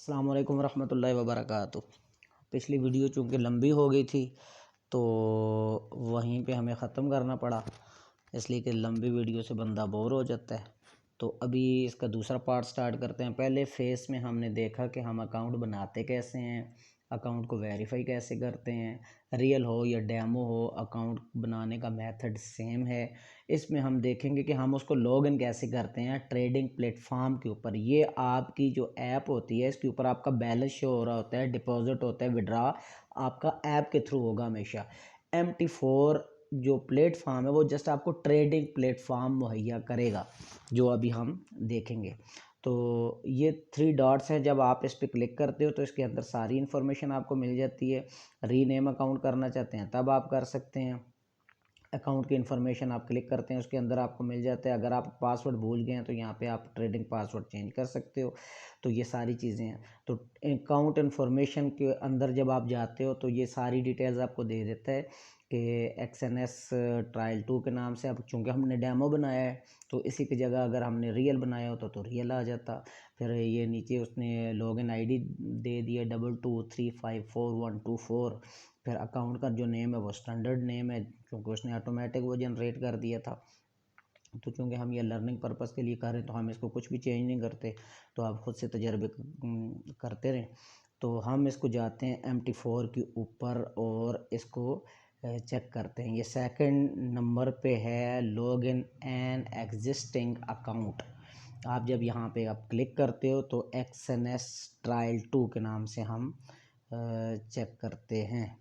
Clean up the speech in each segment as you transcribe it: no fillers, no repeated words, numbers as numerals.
अस्सलाम वालेकुम रहमतुल्लाहि व बरकातुहू। पिछली वीडियो चूँकि लंबी हो गई थी तो वहीं पे हमें ख़त्म करना पड़ा, इसलिए कि लंबी वीडियो से बंदा बोर हो जाता है। तो अभी इसका दूसरा पार्ट स्टार्ट करते हैं। पहले फेस में हमने देखा कि हम अकाउंट बनाते कैसे हैं, अकाउंट को वेरीफाई कैसे करते हैं, रियल हो या डेमो हो अकाउंट बनाने का मेथड सेम है। इसमें हम देखेंगे कि हम उसको लॉगिन कैसे करते हैं ट्रेडिंग प्लेटफॉर्म के ऊपर। ये आपकी जो ऐप होती है इसके ऊपर आपका बैलेंस शो हो रहा होता है, डिपॉजिट होता है, विड्रा आपका ऐप के थ्रू होगा हमेशा। MT4 जो प्लेटफॉर्म है वो जस्ट आपको ट्रेडिंग प्लेटफॉर्म मुहैया करेगा, जो अभी हम देखेंगे। तो ये 3 डॉट्स हैं, जब आप इस पर क्लिक करते हो तो इसके अंदर सारी इन्फॉर्मेशन आपको मिल जाती है। रीनेम अकाउंट करना चाहते हैं तब आप कर सकते हैं। अकाउंट की इन्फॉर्मेशन आप क्लिक करते हैं उसके अंदर आपको मिल जाता है। अगर आप पासवर्ड भूल गए हैं तो यहाँ पे आप ट्रेडिंग पासवर्ड चेंज कर सकते हो। तो ये सारी चीज़ें हैं। तो अकाउंट इन्फॉर्मेशन के अंदर जब आप जाते हो तो ये सारी डिटेल्स आपको दे देता है कि XNS ट्रायल 2 के नाम से। अब चूँकि हमने डेमो बनाया है तो इसी की जगह अगर हमने रियल बनाया होता तो रियल आ जाता। फिर ये नीचे उसने लॉगिन ID दे दिया 22354124। फिर अकाउंट का जो नेम है वो स्टैंडर्ड नेम है, क्योंकि उसने ऑटोमेटिक वो जनरेट कर दिया था। तो चूँकि हम ये लर्निंग पर्पस के लिए कर रहे हैं तो हम इसको कुछ भी चेंज नहीं करते, तो आप ख़ुद से तजर्बे करते रहें। तो हम इसको जाते हैं MT4 के ऊपर और इसको चेक करते हैं। ये सेकंड नंबर पे है log in an existing account. आप जब यहाँ पे आप क्लिक करते हो तो XNS ट्रायल 2 के नाम से हम चेक करते हैं।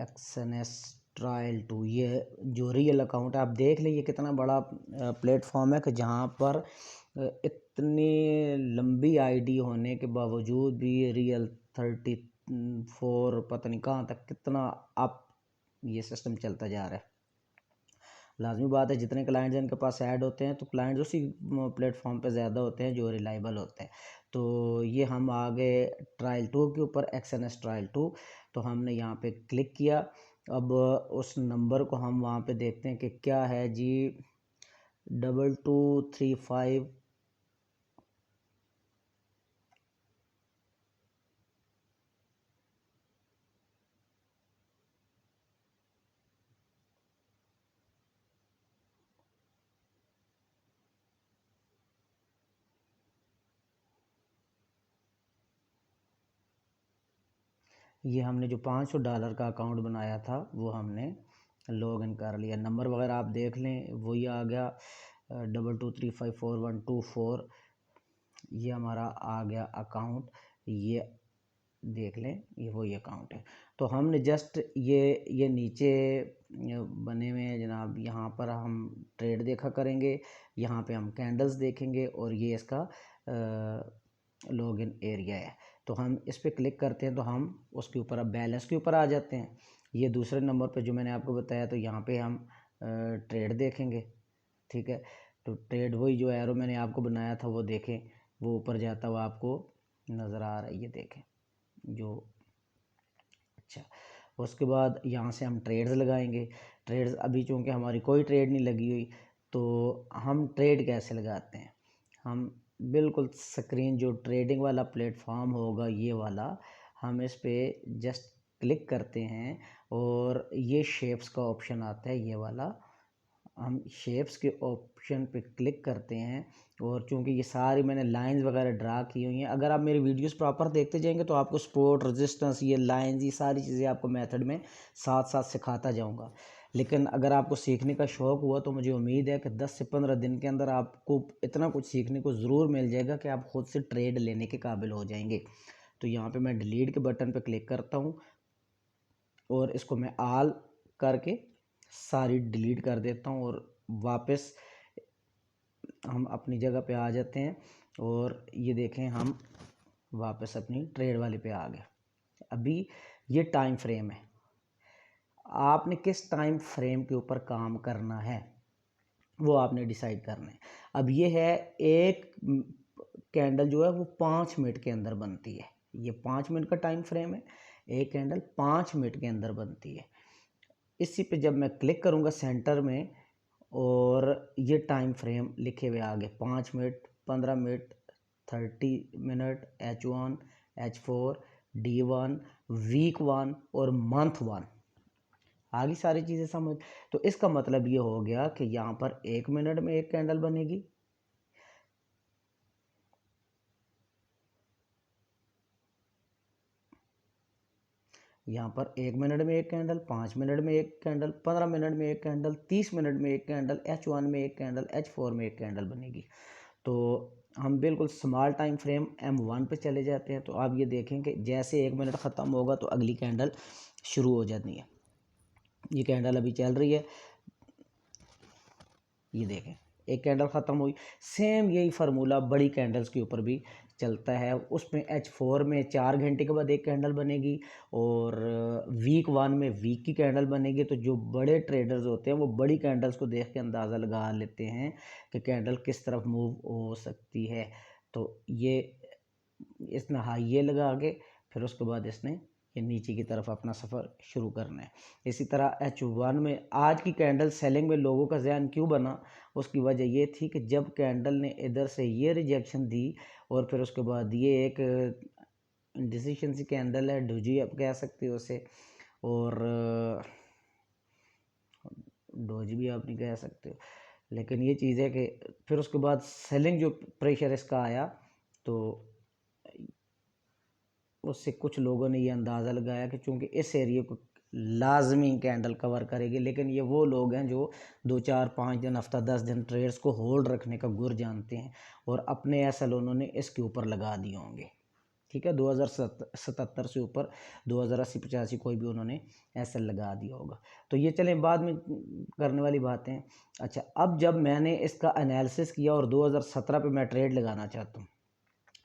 XNS ट्रायल 2 ये जो रियल अकाउंट है, आप देख लीजिए कितना बड़ा प्लेटफॉर्म है कि जहाँ पर इतनी लंबी ID होने के बावजूद भी रियल 34 पता नहीं कहाँ तक कितना अप ये सिस्टम चलता जा रहा है। लाजमी बात है, जितने क्लाइंट्स इनके पास ऐड होते हैं तो क्लाइंट्स उसी प्लेटफॉर्म पे ज़्यादा होते हैं जो रिलायबल होते हैं। तो ये हम आ गए ट्रायल 2 के ऊपर, XNS ट्रायल 2। तो हमने यहाँ पे क्लिक किया। अब उस नंबर को हम वहाँ पे देखते हैं कि क्या है जी, 2235। ये हमने जो $500 का अकाउंट बनाया था वो हमने लॉग इन कर लिया। नंबर वगैरह आप देख लें, वही आ गया 22354124। ये हमारा आ गया अकाउंट, ये देख लें, ये वही अकाउंट है। तो हमने जस्ट ये नीचे बने हुए हैं जनाब, यहाँ पर हम ट्रेड देखा करेंगे, यहाँ पे हम कैंडल्स देखेंगे और ये इसका लॉगिन एरिया है। तो हम इस पर क्लिक करते हैं तो हम उसके ऊपर अब बैलेंस के ऊपर आ जाते हैं। ये दूसरे नंबर पे जो मैंने आपको बताया, तो यहाँ पे हम ट्रेड देखेंगे। ठीक है, तो ट्रेड वही जो एरो मैंने आपको बनाया था वो देखें, वो ऊपर जाता हुआ आपको नज़र आ रहा है, ये देखें जो। अच्छा, उसके बाद यहाँ से हम ट्रेड्स लगाएंगे। ट्रेड्स अभी चूँकि हमारी कोई ट्रेड नहीं लगी हुई, तो हम ट्रेड कैसे लगाते हैं, हम बिल्कुल स्क्रीन जो ट्रेडिंग वाला प्लेटफॉर्म होगा ये वाला, हम इस पर जस्ट क्लिक करते हैं और ये शेप्स का ऑप्शन आता है, ये वाला। हम शेप्स के ऑप्शन पे क्लिक करते हैं और चूंकि ये सारी मैंने लाइंस वगैरह ड्रा की हुई हैं, अगर आप मेरी वीडियोस प्रॉपर देखते जाएंगे तो आपको सपोर्ट, रेजिस्टेंस, ये लाइंस, ये सारी चीज़ें आपको मेथड में साथ साथ सिखाता जाऊंगा। लेकिन अगर आपको सीखने का शौक़ हुआ तो मुझे उम्मीद है कि 10 से 15 दिन के अंदर आपको इतना कुछ सीखने को ज़रूर मिल जाएगा कि आप ख़ुद से ट्रेड लेने के काबिल हो जाएंगे। तो यहाँ पर मैं डिलीट के बटन पर क्लिक करता हूँ और इसको मैं ऑल करके सारी डिलीट कर देता हूँ और वापस हम अपनी जगह पे आ जाते हैं। और ये देखें, हम वापस अपनी ट्रेड वाले पे आ गए। अभी ये टाइम फ्रेम है, आपने किस टाइम फ्रेम के ऊपर काम करना है वो आपने डिसाइड करना है। अब ये है, एक कैंडल जो है वो 5 मिनट के अंदर बनती है। ये 5 मिनट का टाइम फ्रेम है, एक कैंडल 5 मिनट के अंदर बनती है। इसी पे जब मैं क्लिक करूँगा सेंटर में और ये टाइम फ्रेम लिखे हुए आगे 5 minute, 15 minute, 30 minute, H1, H4, D1, week 1 और मंथ 1। आगे सारी चीज़ें समझ। तो इसका मतलब ये हो गया कि यहाँ पर 1 मिनट में एक कैंडल बनेगी, यहाँ पर 1 मिनट में एक कैंडल, 5 मिनट में एक कैंडल, 15 मिनट में एक कैंडल, 30 मिनट में एक कैंडल, H1 में एक कैंडल, H4 में एक कैंडल बनेगी। तो हम बिल्कुल स्मॉल टाइम फ्रेम M1 पे चले जाते हैं। तो आप ये देखें कि जैसे 1 मिनट ख़त्म होगा तो अगली कैंडल शुरू हो जाती है। ये कैंडल अभी चल रही है, ये देखें एक कैंडल ख़त्म हुई। सेम यही फार्मूला बड़ी कैंडल्स के ऊपर भी चलता है। उसमें H4 में 4 घंटे के बाद एक कैंडल बनेगी और वीक 1 में वीक की कैंडल बनेगी। तो जो बड़े ट्रेडर्स होते हैं वो बड़ी कैंडल्स को देख के अंदाज़ा लगा लेते हैं कि कैंडल किस तरफ मूव हो सकती है। तो ये इसने हाई लगा के फिर उसके बाद इसने ये नीचे की तरफ अपना सफ़र शुरू करना है। इसी तरह H1 में आज की कैंडल सेलिंग में लोगों का जहन क्यों बना, उसकी वजह ये थी कि जब कैंडल ने इधर से ये रिजेक्शन दी और फिर उसके बाद ये एक डिसिशंसी कैंडल है, डोजी आप कह सकते हो उसे, और डोजी भी आप नहीं कह सकते हो, लेकिन ये चीज़ है कि फिर उसके बाद सेलिंग जो प्रेशर इसका आया तो उससे कुछ लोगों ने ये अंदाज़ा लगाया कि चूँकि इस एरिया को लाजमी कैंडल कवर करेगी। लेकिन ये वो लोग हैं जो 2, 4, 5 दिन, हफ्ता 10 दिन ट्रेड्स को होल्ड रखने का गुर जानते हैं और अपने एसएल उन्होंने इसके ऊपर लगा दिए होंगे। ठीक है, 2077 से ऊपर 2080-85 कोई भी उन्होंने एसएल लगा दिया होगा। तो ये चलें बाद में करने वाली बातें। अच्छा, अब जब मैंने इसका एनालिसिस किया और 2017 पे मैं ट्रेड लगाना चाहता हूँ,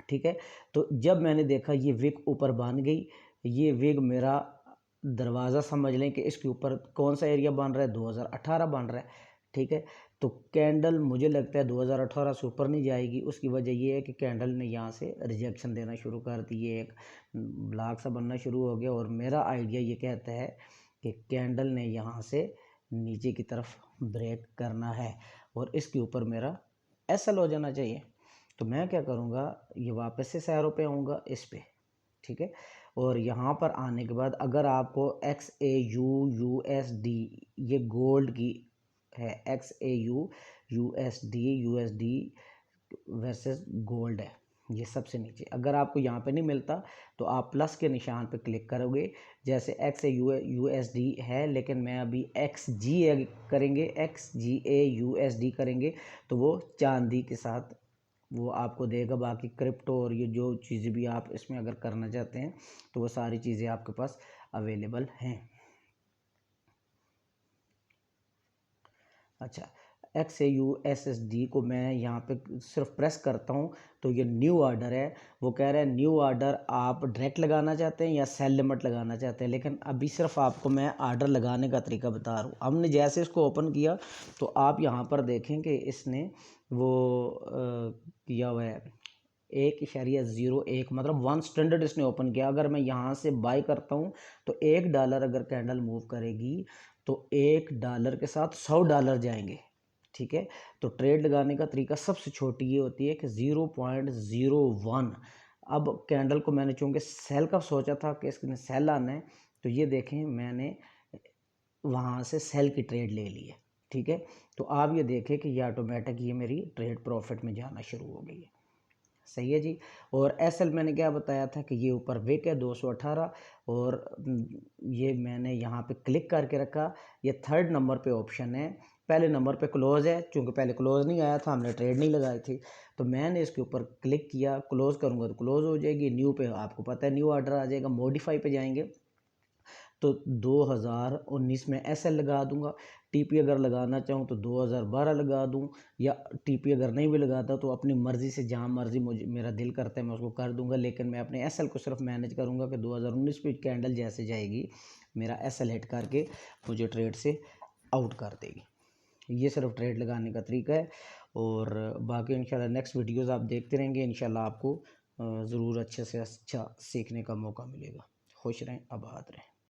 ठीक है, तो जब मैंने देखा ये विग ऊपर बन गई, ये विग मेरा दरवाज़ा समझ लें कि इसके ऊपर कौन सा एरिया बन रहा है, 2018 बन रहा है। ठीक है, तो कैंडल मुझे लगता है 2018 से ऊपर नहीं जाएगी। उसकी वजह ये है कि कैंडल ने यहाँ से रिजेक्शन देना शुरू कर दी, ये एक ब्लॉक सा बनना शुरू हो गया और मेरा आइडिया ये कहता है कि कैंडल ने यहाँ से नीचे की तरफ ब्रेक करना है और इसके ऊपर मेरा एसएल हो जाना चाहिए। तो मैं क्या करूँगा, ये वापस से शहरों पे आऊँगा इस पे, ठीक है, और यहाँ पर आने के बाद अगर आपको XAU USD ये गोल्ड की है, XAU USD वर्सेस गोल्ड है, ये सबसे नीचे। अगर आपको यहाँ पे नहीं मिलता तो आप प्लस के निशान पे क्लिक करोगे। जैसे XAU USD है, लेकिन मैं अभी XGA करेंगे, XGA USD करेंगे तो वो चांदी के साथ वो आपको देगा। बाकी क्रिप्टो और ये जो चीज़ें भी आप इसमें अगर करना चाहते हैं तो वो सारी चीज़ें आपके पास अवेलेबल हैं। अच्छा, XAU SSD को मैं यहाँ पे सिर्फ प्रेस करता हूँ तो ये न्यू ऑर्डर है। वो कह रहा है न्यू ऑर्डर आप डायरेक्ट लगाना चाहते हैं या सेल लिमिट लगाना चाहते हैं, लेकिन अभी सिर्फ आपको मैं ऑर्डर लगाने का तरीका बता रहा हूँ। हमने जैसे इसको ओपन किया तो आप यहाँ पर देखें कि इसने वो किया हुआ है 1.01, मतलब 1 स्टैंडर्ड इसने ओपन किया। अगर मैं यहाँ से बाई करता हूँ तो $1 अगर कैंडल मूव करेगी तो $1 के साथ $100 जाएंगे। ठीक है, तो ट्रेड लगाने का तरीका सबसे छोटी ये होती है कि 0.01। अब कैंडल को मैंने चूँकि सेल का सोचा था कि इसने सेल आना है, तो ये देखें मैंने वहाँ से सेल की ट्रेड ले ली है। ठीक है, तो आप ये देखें कि ये ऑटोमेटिक ये मेरी ट्रेड प्रॉफिट में जाना शुरू हो गई है। सही है जी। और एसएल मैंने क्या बताया था कि ये ऊपर विक है 218 और ये मैंने यहाँ पे क्लिक करके रखा। ये 3rd नंबर पे ऑप्शन है, पहले नंबर पे क्लोज़ है, चूँकि पहले क्लोज़ नहीं आया था, हमने ट्रेड नहीं लगाई थी, तो मैंने इसके ऊपर क्लिक किया। क्लोज़ करूँगा तो क्लोज़ हो जाएगी। न्यू पे आपको पता है न्यू ऑर्डर आ जाएगा। मॉडिफाई पे जाएंगे तो 2019 में एसएल लगा दूंगा। टीपी अगर लगाना चाहूँ तो 2012 लगा दूँ, या टीपी अगर नहीं भी लगाता तो अपनी मर्ज़ी से जहाँ मर्ज़ी मुझे मेरा दिल करता है मैं उसको कर दूंगा। लेकिन मैं अपने एसएल को सिर्फ मैनेज करूँगा कि 2019 पे कैंडल जैसे जाएगी मेरा एसएल हिट करके मुझे ट्रेड से आउट कर देगी। ये सिर्फ ट्रेड लगाने का तरीका है। और बाकी इंशाल्लाह नेक्स्ट वीडियोज़ आप देखते रहेंगे। इंशाल्लाह आपको ज़रूर अच्छे से अच्छा सीखने का मौका मिलेगा। खुश रहें, आबाद रहें।